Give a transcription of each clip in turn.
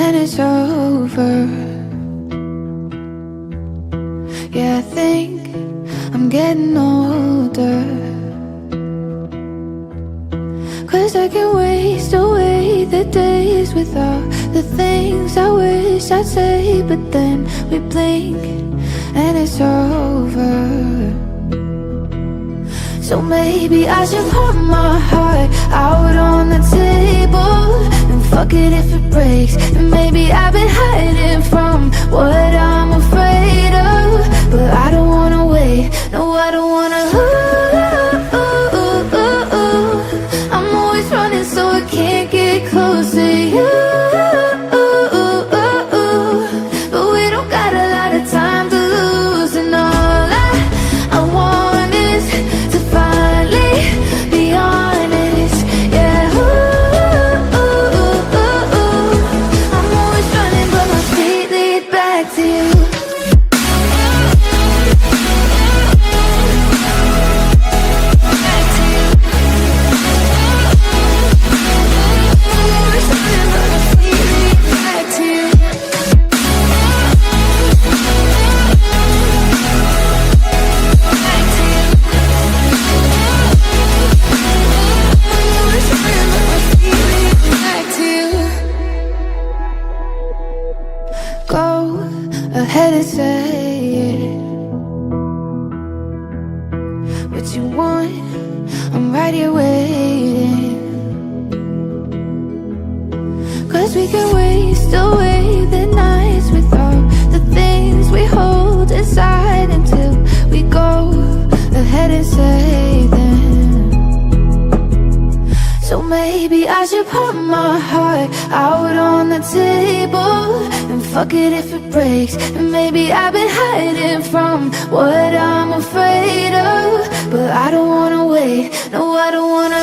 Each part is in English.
and it's over. Yeah, I think I'm getting older, 'cause I can waste away the days without the things I wish I'd say. But then we blink and it's over. So maybe I should put my heart out on the table and fuck it if it breaks. And maybe I've been hiding from what I'm afraid of, but I don't wanna wait. No, I don't wanna. I'm always running, so I can't get close to you. But we don't got a lot of time to lose, and all I want is to finally be honest. Yeah, I'm always running, but my feet lead back to you. Go ahead and say it, what you want, I'm right here waiting. 'Cause we can waste away the nights without the things we hold inside until we go ahead and say them. So maybe I should put my heart out on the table and fuck it if it breaks. And maybe I've been hiding from what I'm afraid of, but I don't wanna wait. No, I don't wanna.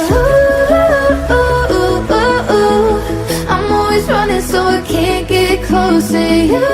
I'm always running, so I can't get close to you.